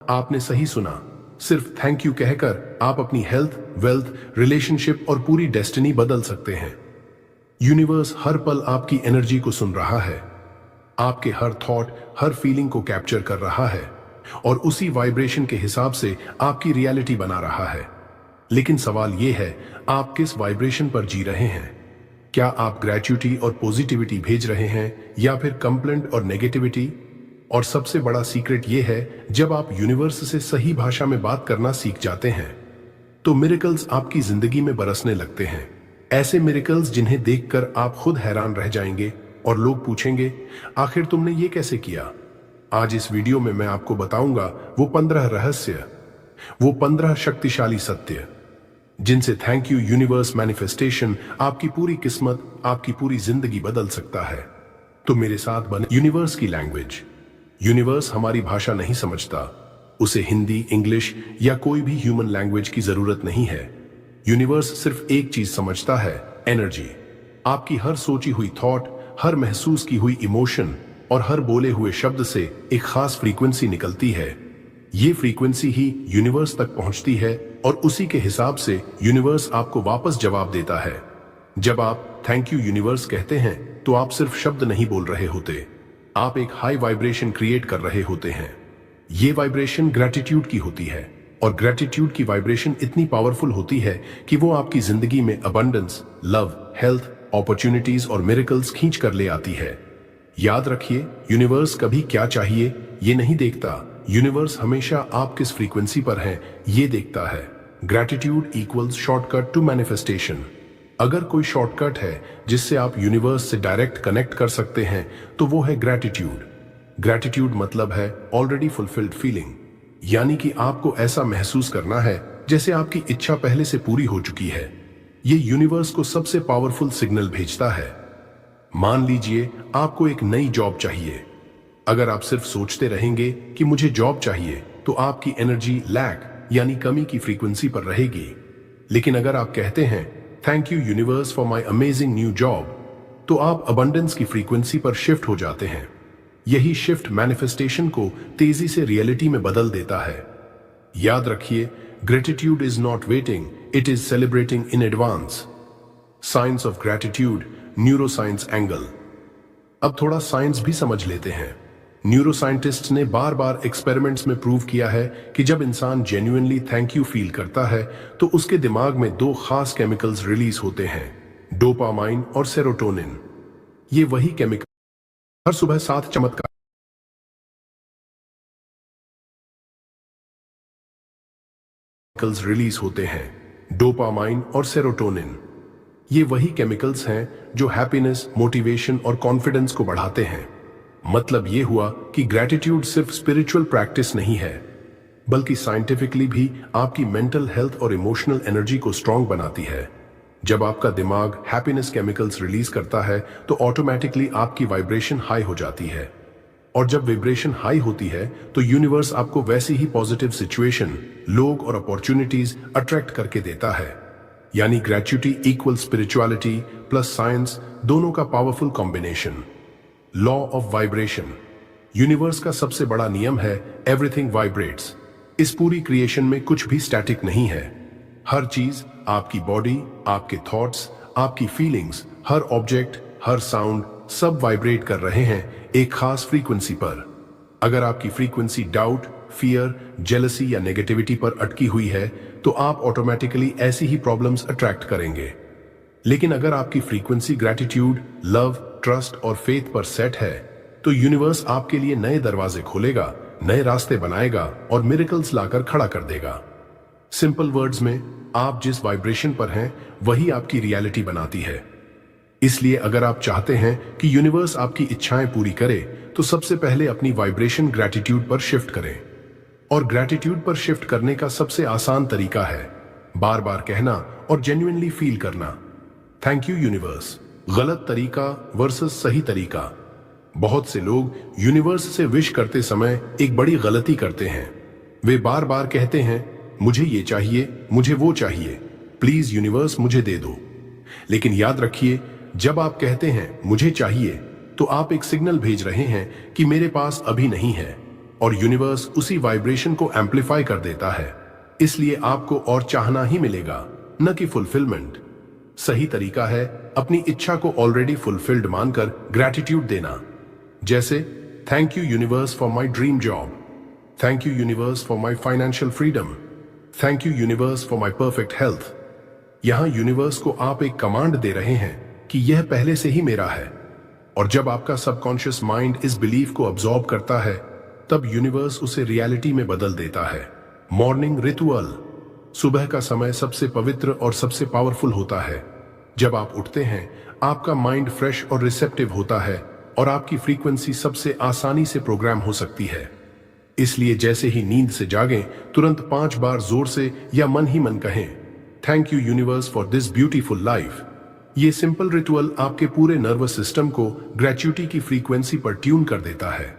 आपने सही सुना। सिर्फ थैंक यू कहकर आप अपनी हेल्थ, वेल्थ, रिलेशनशिप और पूरी डेस्टिनी बदल सकते हैं। यूनिवर्स हर पल आपकी एनर्जी को सुन रहा है, आपके हर थॉट, हर फीलिंग को कैप्चर कर रहा है और उसी वाइब्रेशन के हिसाब से आपकी रियलिटी बना रहा है। लेकिन सवाल यह है, आप किस वाइब्रेशन पर जी रहे हैं? क्या आप ग्रेच्युटी और पॉजिटिविटी भेज रहे हैं या फिर कंप्लेंट और नेगेटिविटी? और सबसे बड़ा सीक्रेट यह है, जब आप यूनिवर्स से सही भाषा में बात करना सीख जाते हैं तो मिरेकल्स आपकी जिंदगी में बरसने लगते हैं। ऐसे मिरेकल्स जिन्हें देखकर आप खुद हैरान रह जाएंगे और लोग पूछेंगे, आखिर तुमने ये कैसे किया? आज इस वीडियो में मैं आपको बताऊंगा वो 15 रहस्य, वो 15 शक्तिशाली सत्य जिनसे थैंक यू यूनिवर्स मैनिफेस्टेशन आपकी पूरी किस्मत, आपकी पूरी जिंदगी बदल सकता है। तो मेरे साथ बने यूनिवर्स की लैंग्वेज। यूनिवर्स हमारी भाषा नहीं समझता, उसे हिंदी, इंग्लिश या कोई भी ह्यूमन लैंग्वेज की जरूरत नहीं है। यूनिवर्स सिर्फ एक चीज समझता है, एनर्जी। आपकी हर सोची हुई थॉट, हर महसूस की हुई इमोशन और हर बोले हुए शब्द से एक खास फ्रीक्वेंसी निकलती है। ये फ्रीक्वेंसी ही यूनिवर्स तक पहुंचती है और उसी के हिसाब से यूनिवर्स आपको वापस जवाब देता है। जब आप थैंक यू यूनिवर्स कहते हैं तो आप सिर्फ शब्द नहीं बोल रहे होते, आप एक हाई वाइब्रेशन क्रिएट कर रहे होते हैं। ये वाइब्रेशन ग्रैटिट्यूड की होती है और ग्रैटिट्यूड की वाइब्रेशन इतनी पावरफुल होती है कि वो आपकी जिंदगी में अबंडेंस, लव, हेल्थ, अपॉर्चुनिटीज और मिरेकल्स खींच कर ले आती है। याद रखिए, यूनिवर्स कभी क्या चाहिए ये नहीं देखता, यूनिवर्स हमेशा आप किस फ्रीक्वेंसी पर हैं ये देखता है। Gratitude equals shortcut to manifestation. अगर कोई शॉर्टकट है जिससे आप यूनिवर्स से डायरेक्ट कनेक्ट कर सकते हैं तो वो है ग्रैटिट्यूड। ग्रैटिट्यूड मतलब है ऑलरेडी फुलफिल्ड फीलिंग, यानी कि आपको ऐसा महसूस करना है जैसे आपकी इच्छा पहले से पूरी हो चुकी है। ये यूनिवर्स को सबसे पावरफुल सिग्नल भेजता है। मान लीजिए आपको एक नई जॉब चाहिए। अगर आप सिर्फ सोचते रहेंगे कि मुझे जॉब चाहिए तो आपकी एनर्जी लैक यानी कमी की फ्रीक्वेंसी पर रहेगी। लेकिन अगर आप कहते हैं thank you universe for my amazing new job, तो आप अबंडेंस की फ्रीक्वेंसी पर शिफ्ट हो जाते हैं। यही शिफ्ट मैनिफेस्टेशन को तेजी से रियलिटी में बदल देता है। याद रखिए, gratitude is not waiting, it is celebrating in advance. Science of gratitude, neuroscience angle. अब थोड़ा साइंस भी समझ लेते हैं। न्यूरोसाइंटिस्ट ने बार बार एक्सपेरिमेंट्स में प्रूव किया है कि जब इंसान जेन्युइनली थैंक यू फील करता है तो उसके दिमाग में दो खास केमिकल्स रिलीज होते हैं, डोपामाइन और सेरोटोनिन। ये वही केमिकल हर सुबह 7 चमत्कार रिलीज होते हैं, डोपामाइन और सेरोटोनिन। ये वही केमिकल्स हैं जो हैप्पीनेस, मोटिवेशन और कॉन्फिडेंस को बढ़ाते हैं। मतलब ये हुआ कि ग्रैटिट्यूड सिर्फ स्पिरिचुअल प्रैक्टिस नहीं है, बल्कि साइंटिफिकली भी आपकी मेंटल हेल्थ और इमोशनल एनर्जी को स्ट्रांग बनाती है। जब आपका दिमाग हैप्पीनेस केमिकल्स रिलीज करता है तो ऑटोमेटिकली आपकी वाइब्रेशन हाई हो जाती है, और जब वाइब्रेशन हाई होती है तो यूनिवर्स आपको वैसी ही पॉजिटिव सिचुएशन, लोग और अपॉर्चुनिटीज अट्रैक्ट करके देता है। यानी gratuity equal spirituality plus science, दोनों का powerful combination. Law of vibration. Universe का सबसे बड़ा नियम है एवरीथिंग वाइब्रेट्स। इस पूरी क्रिएशन में कुछ भी स्टैटिक नहीं है। हर चीज, आपकी बॉडी, आपके थॉट्स, आपकी फीलिंग्स, हर ऑब्जेक्ट, हर साउंड, सब वाइब्रेट कर रहे हैं एक खास फ्रीक्वेंसी पर। अगर आपकी फ्रीक्वेंसी डाउट, फियर, जेलसी या नेगेटिविटी पर अटकी हुई है तो आप ऑटोमेटिकली ऐसी ही प्रॉब्लम्स अट्रैक्ट करेंगे। लेकिन अगर आपकी फ्रीक्वेंसी ग्रैटिट्यूड, लव, ट्रस्ट और फेथ पर सेट है तो यूनिवर्स आपके लिए नए दरवाजे खोलेगा, नए रास्ते बनाएगा और मिरेकल्स लाकर खड़ा कर देगा। सिंपल वर्ड्स में, आप जिस वाइब्रेशन पर हैं वही आपकी रियलिटी बनाती है। इसलिए अगर आप चाहते हैं कि यूनिवर्स आपकी इच्छाएं पूरी करे तो सबसे पहले अपनी वाइब्रेशन ग्रैटिट्यूड पर शिफ्ट करें। और ग्रैटिट्यूड पर शिफ्ट करने का सबसे आसान तरीका है बार बार कहना और जेन्युइनली फील करना, थैंक यू यूनिवर्स। गलत तरीका वर्सेस सही तरीका। बहुत से लोग यूनिवर्स से विश करते समय एक बड़ी गलती करते हैं। वे बार बार कहते हैं मुझे ये चाहिए, मुझे वो चाहिए, प्लीज यूनिवर्स मुझे दे दो। लेकिन याद रखिए, जब आप कहते हैं मुझे चाहिए तो आप एक सिग्नल भेज रहे हैं कि मेरे पास अभी नहीं है। और यूनिवर्स उसी वाइब्रेशन को एम्पलीफाई कर देता है। इसलिए आपको और चाहना ही मिलेगा, न कि फुलफिलमेंट। सही तरीका है अपनी इच्छा को ऑलरेडी फुलफिल्ड मानकर ग्रैटिट्यूड देना। जैसे thank you universe for my dream job, thank you universe for my financial freedom, thank you universe for my perfect health. यहां यूनिवर्स को आप एक कमांड दे रहे हैं कि यह पहले से ही मेरा है। और जब आपका सबकॉन्शियस माइंड इस बिलीफ को अब्सॉर्ब करता है, तब यूनिवर्स उसे रियलिटी में बदल देता है। Morning ritual. सुबह का समय सबसे पवित्र और सबसे पावरफुल होता है। जब आप उठते हैं, आपका माइंड फ्रेश और रिसेप्टिव होता है और आपकी फ्रीक्वेंसी सबसे आसानी से प्रोग्राम हो सकती है। इसलिए जैसे ही नींद से जागें, तुरंत 5 बार जोर से या मन ही मन कहें, thank you universe for this beautiful life. ये सिंपल रिचुअल आपके पूरे नर्वस सिस्टम को ग्रेच्युटी की फ्रीक्वेंसी पर ट्यून कर देता है।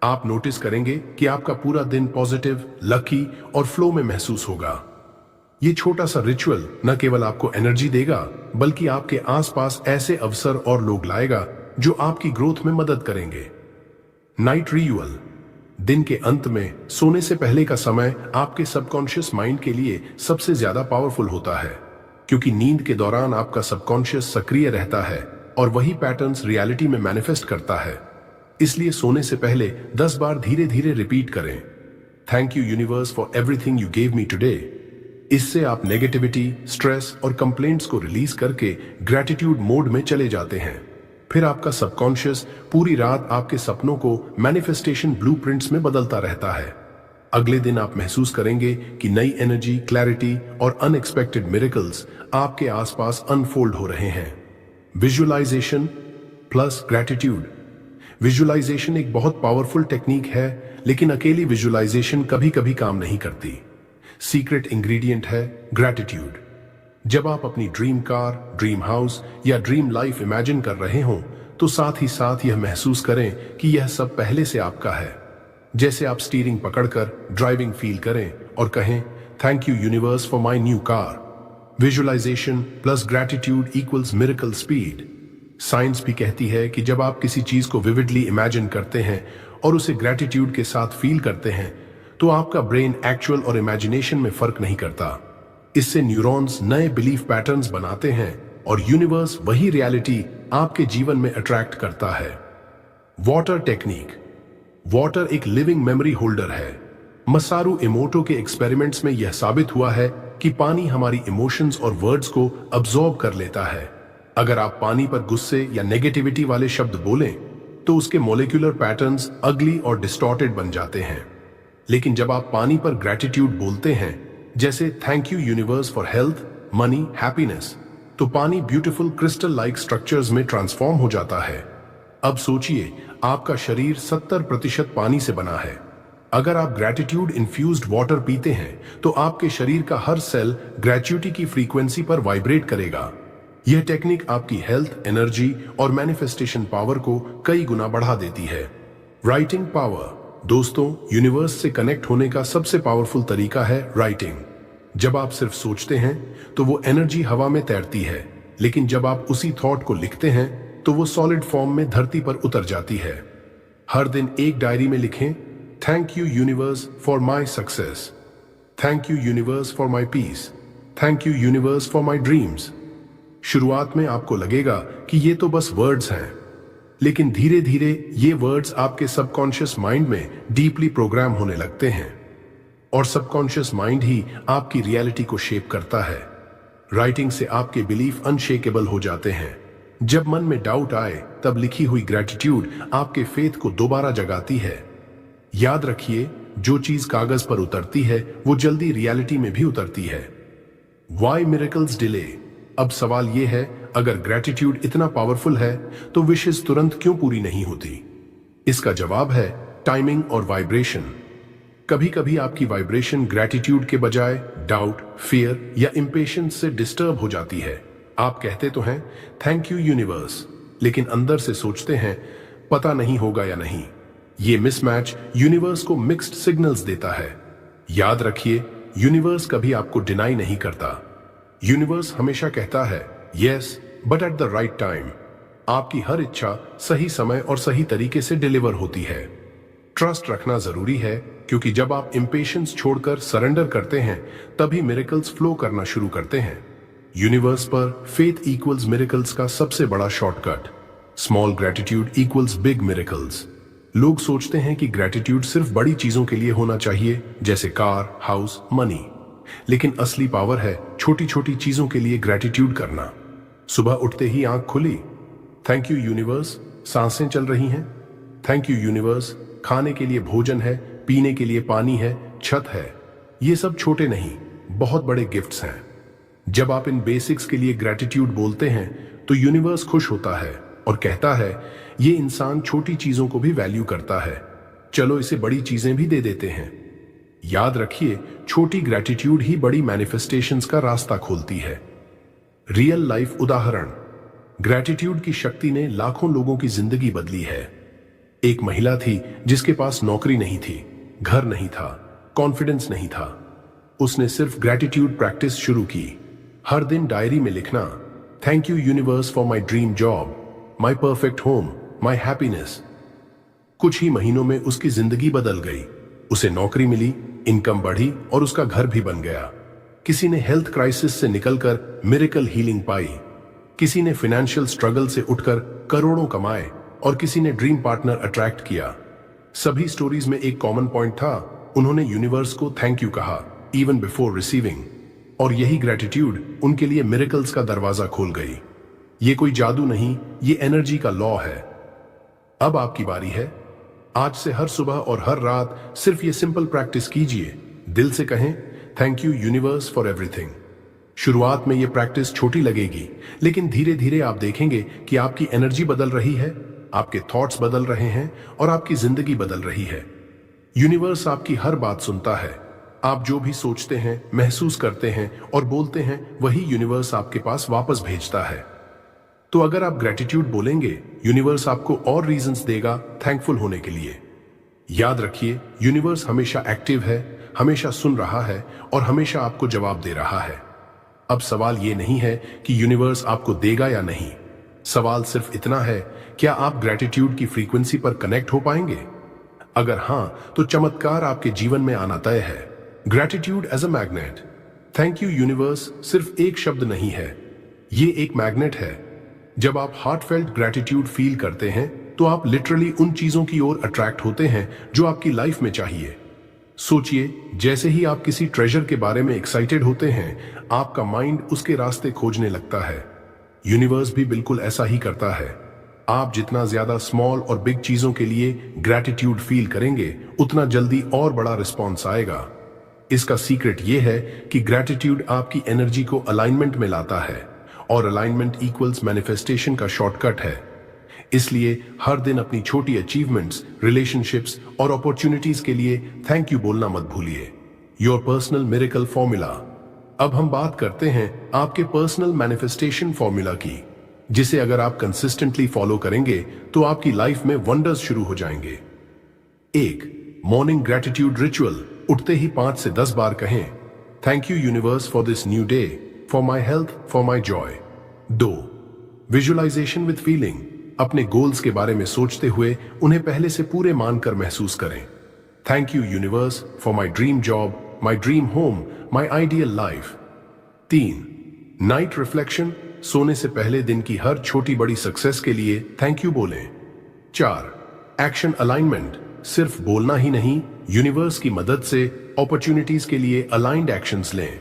आप नोटिस करेंगे कि आपका पूरा दिन पॉजिटिव, लकी और फ्लो में महसूस होगा। ये छोटा सा रिचुअल न केवल आपको एनर्जी देगा, बल्कि आपके आसपास ऐसे अवसर और लोग लाएगा जो आपकी ग्रोथ में मदद करेंगे। Night ritual. दिन के अंत में सोने से पहले का समय आपके सबकॉन्शियस माइंड के लिए सबसे ज्यादा पावरफुल होता है, क्योंकि नींद के दौरान आपका सबकॉन्शियस सक्रिय रहता है और वही पैटर्न्स रियलिटी में मैनिफेस्ट करता है। इसलिए सोने से पहले 10 बार धीरे धीरे रिपीट करें, thank you universe for everything you gave me today. इससे आप नेगेटिविटी, स्ट्रेस और कंप्लेंट्स को रिलीज करके ग्रैटिट्यूड मोड में चले जाते हैं। फिर आपका सबकॉन्शियस पूरी रात आपके सपनों को मैनिफेस्टेशन ब्लूप्रिंट्स में बदलता रहता है। अगले दिन आप महसूस करेंगे कि नई एनर्जी, क्लैरिटी और अनएक्सपेक्टेड मिरेकल्स आपके आसपास अनफोल्ड हो रहे हैं। Visualisation plus gratitude. विजुअलाइजेशन एक बहुत पावरफुल टेक्निक है, लेकिन अकेली विजुअलाइजेशन कभी कभी काम नहीं करती। सीक्रेट इंग्रेडिएंट है ग्रैटिट्यूड। जब आप अपनी ड्रीम कार, ड्रीम हाउस या ड्रीम लाइफ इमेजिन कर रहे हों, तो साथ ही साथ यह महसूस करें कि यह सब पहले से आपका है। जैसे आप स्टीयरिंग पकड़कर ड्राइविंग फील करें और कहें, thank you universe for my new car. Visualisation plus gratitude equals miracle speed. Science भी कहती है कि जब आप किसी चीज को विविडली इमेजिन करते हैं और उसे ग्रैटिट्यूड के साथ फील करते हैं, तो आपका ब्रेन एक्चुअल और इमेजिनेशन में फर्क नहीं करता। इससे न्यूरॉन्स नए बिलीफ पैटर्न्स बनाते हैं और यूनिवर्स वही रियलिटी आपके जीवन में अट्रैक्ट करता है। Water technique. वाटर एक लिविंग मेमोरी होल्डर है। मसारू इमोटो के एक्सपेरिमेंट्स में यह साबित हुआ है कि पानी हमारी इमोशंस और वर्ड्स को अब्सॉर्ब कर लेता है। अगर आप पानी पर गुस्से या नेगेटिविटी वाले शब्द बोलें, तो उसके मोलिक्यूलर पैटर्न्स अगली और डिस्टॉर्टेड बन जाते हैं। लेकिन जब आप पानी पर ग्रैटिट्यूड बोलते हैं, जैसे thank you universe for health, money, happiness, तो पानी ब्यूटीफुल क्रिस्टल लाइक स्ट्रक्चर्स में ट्रांसफॉर्म हो जाता है। अब सोचिए, आपका शरीर 70% पानी से बना है। अगर आप ग्रैटिट्यूड इन्फ्यूज्ड वाटर पीते हैं, तो आपके शरीर का हर सेल ग्रेच्युटी की फ्रीक्वेंसी पर वाइब्रेट करेगा। यह टेक्निक आपकी हेल्थ, एनर्जी और मैनिफेस्टेशन पावर को कई गुना बढ़ा देती है। Writing power. दोस्तों, यूनिवर्स से कनेक्ट होने का सबसे पावरफुल तरीका है राइटिंग। जब आप सिर्फ सोचते हैं, तो वो एनर्जी हवा में तैरती है, लेकिन जब आप उसी थॉट को लिखते हैं, तो वो सॉलिड फॉर्म में धरती पर उतर जाती है। हर दिन एक डायरी में लिखें, thank you universe for my success, thank you universe for my peace, thank you universe for my dreams. शुरुआत में आपको लगेगा कि ये तो बस वर्ड्स हैं, लेकिन धीरे धीरे ये वर्ड्स आपके सबकॉन्शियस माइंड में डीपली प्रोग्राम होने लगते हैं और सबकॉन्शियस माइंड ही आपकी रियलिटी को शेप करता है। राइटिंग से आपके बिलीफ अनशेकेबल हो जाते हैं। जब मन में डाउट आए, तब लिखी हुई ग्रैटिट्यूड आपके फेथ को दोबारा जगाती है। याद रखिए, जो चीज कागज पर उतरती है, वो जल्दी रियलिटी में भी उतरती है। Why miracles delay. अब सवाल यह है, अगर ग्रैटिट्यूड इतना पावरफुल है, तो विशेष तुरंत क्यों पूरी नहीं होती? इसका जवाब है टाइमिंग और वाइब्रेशन। कभी कभी आपकी वाइब्रेशन ग्रैटिट्यूड के बजाय डाउट, फियर या इंपेशेंस से डिस्टर्ब हो जाती है। आप कहते तो हैं थैंक यू यूनिवर्स, लेकिन अंदर से सोचते हैं पता नहीं होगा या नहीं। ये मिसमैच यूनिवर्स को मिक्स्ड सिग्नल्स देता है। याद रखिए, यूनिवर्स कभी आपको डिनाई नहीं करता। यूनिवर्स हमेशा कहता है yes, but at the right time. आपकी हर इच्छा सही समय और सही तरीके से डिलीवर होती है। ट्रस्ट रखना जरूरी है, क्योंकि जब आप इम्पेशंस छोड़कर सरेंडर करते हैं तभी मिरेकल्स फ्लो करना शुरू करते हैं। यूनिवर्स पर फेथ इक्वल्स मिरेकल्स का सबसे बड़ा shortcut. Small gratitude equals big miracles. लोग सोचते हैं कि ग्रेटिट्यूड सिर्फ बड़ी चीजों के लिए होना चाहिए, जैसे कार, हाउस, मनी। लेकिन असली पावर है छोटी छोटी चीजों के लिए ग्रेटिट्यूड करना। सुबह उठते ही आंख खुली, थैंक यू यूनिवर्स, सांसें चल रही हैं। थैंक यू यूनिवर्स, खाने के लिए भोजन है, पीने के लिए पानी है, छत है। ये सब छोटे नहीं, बहुत बड़े गिफ्ट्स हैं। जब आप इन बेसिक्स के लिए ग्रेटिट्यूड बोलते हैं तो यूनिवर्स खुश होता है और कहता है ये इंसान छोटी चीजों को भी वैल्यू करता है, चलो इसे बड़ी चीजें भी दे देते हैं। याद रखिए, छोटी ग्रेटिट्यूड ही बड़ी मैनिफेस्टेशंस का रास्ता खोलती है। रियल लाइफ उदाहरण। ग्रेटिट्यूड की शक्ति ने लाखों लोगों की जिंदगी बदली है। एक महिला थी जिसके पास नौकरी नहीं थी, घर नहीं था, कॉन्फिडेंस नहीं था। उसने सिर्फ ग्रेटिट्यूड प्रैक्टिस शुरू की। हर दिन डायरी में लिखना, thank you universe for my dream job, my perfect home, my happiness. कुछ ही महीनों में उसकी जिंदगी बदल गई। उसे नौकरी मिली, इनकम बढ़ी और उसका घर भी बन गया। किसी ने हेल्थ क्राइसिस से निकलकर मिरेकल हीलिंग पाई, किसी ने फाइनेंशियल स्ट्रगल से उठकर करोड़ों कमाए और किसी ने ड्रीम पार्टनर अट्रैक्ट किया। सभी स्टोरीज में एक कॉमन पॉइंट था, उन्होंने यूनिवर्स को थैंक यू कहा इवन बिफोर रिसीविंग, और यही ग्रेटिट्यूड उनके लिए मिरेकल्स का दरवाजा खोल गई। ये कोई जादू नहीं, ये एनर्जी का लॉ है। अब आपकी बारी है। आज से हर सुबह और हर रात सिर्फ ये सिंपल प्रैक्टिस कीजिए। दिल से कहें, thank you universe for everything. शुरुआत में ये प्रैक्टिस छोटी लगेगी, लेकिन धीरे धीरे आप देखेंगे कि आपकी एनर्जी बदल रही है, आपके थॉट्स बदल रहे हैं और आपकी जिंदगी बदल रही है। यूनिवर्स आपकी हर बात सुनता है। आप जो भी सोचते हैं, महसूस करते हैं और बोलते हैं, वही यूनिवर्स आपके पास वापस भेजता है। तो अगर आप ग्रेटिट्यूड बोलेंगे, यूनिवर्स आपको और रीजंस देगा थैंकफुल होने के लिए। याद रखिए, यूनिवर्स हमेशा एक्टिव है, हमेशा सुन रहा है और हमेशा आपको जवाब दे रहा है। अब सवाल ये नहीं है कि यूनिवर्स आपको देगा या नहीं। सवाल सिर्फ इतना है, क्या आप ग्रेटिट्यूड की फ्रीक्वेंसी पर कनेक्ट हो पाएंगे? अगर हां, तो चमत्कार आपके जीवन में आना तय है। Gratitude as a magnet. Thank you universe सिर्फ एक शब्द नहीं है, ये एक मैग्नेट है। जब आप हार्टफेल्ट ग्रेटिट्यूड फील करते हैं तो आप लिटरली उन चीजों की ओर अट्रैक्ट होते हैं जो आपकी लाइफ में चाहिए। सोचिए, जैसे ही आप किसी ट्रेजर के बारे में एक्साइटेड होते हैं, आपका माइंड उसके रास्ते खोजने लगता है। यूनिवर्स भी बिल्कुल ऐसा ही करता है। आप जितना ज्यादा स्मॉल और बिग चीजों के लिए ग्रेटिट्यूड फील करेंगे, उतना जल्दी और बड़ा रिस्पॉन्स आएगा। इसका सीक्रेट यह है कि ग्रेटिट्यूड आपकी एनर्जी को अलाइनमेंट में लाता है, और अलाइनमेंट इक्वल्स मैनिफेस्टेशन का शॉर्टकट है। इसलिए हर दिन अपनी छोटी अचीवमेंट्स, रिलेशनशिप्स और अपॉर्चुनिटीज के लिए थैंक यू बोलना मत भूलिए। Your personal miracle formula. अब हम बात करते हैं आपके पर्सनल मैनिफेस्टेशन फॉर्मूला की, जिसे अगर आप कंसिस्टेंटली फॉलो करेंगे तो आपकी लाइफ में वंडर्स शुरू हो जाएंगे। 1. Morning gratitude ritual. उठते ही 5 से 10 बार कहें, thank you universe for this new day, for my health, for my joy. 2. Visualisation with feeling. अपने गोल्स के बारे में सोचते हुए उन्हें पहले से पूरे मानकर महसूस करें। Thank you universe for my dream job, my dream home, my ideal life. 3. Night reflection. सोने से पहले दिन की हर छोटी बड़ी सक्सेस के लिए थैंक यू बोलें। 4. Action alignment. सिर्फ बोलना ही नहीं, यूनिवर्स की मदद से अपॉर्चुनिटीज के लिए अलाइंड एक्शंस लें।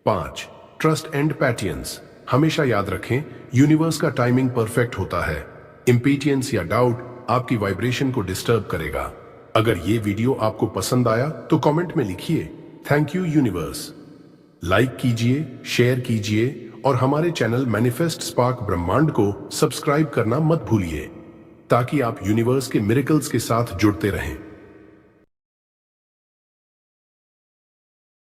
5. Trust and patience. हमेशा याद रखें, यूनिवर्स का टाइमिंग परफेक्ट होता है। इम्पेटियंस या डाउट आपकी वाइब्रेशन को डिस्टर्ब करेगा। अगर ये वीडियो आपको पसंद आया तो कमेंट में लिखिए, थैंक यू यूनिवर्स। लाइक कीजिए, शेयर कीजिए और हमारे चैनल मैनिफेस्ट स्पार्क ब्रह्मांड को सब्सक्राइब करना मत भूलिए, ताकि आप यूनिवर्स के मिरेकल्स के साथ जुड़ते रहें।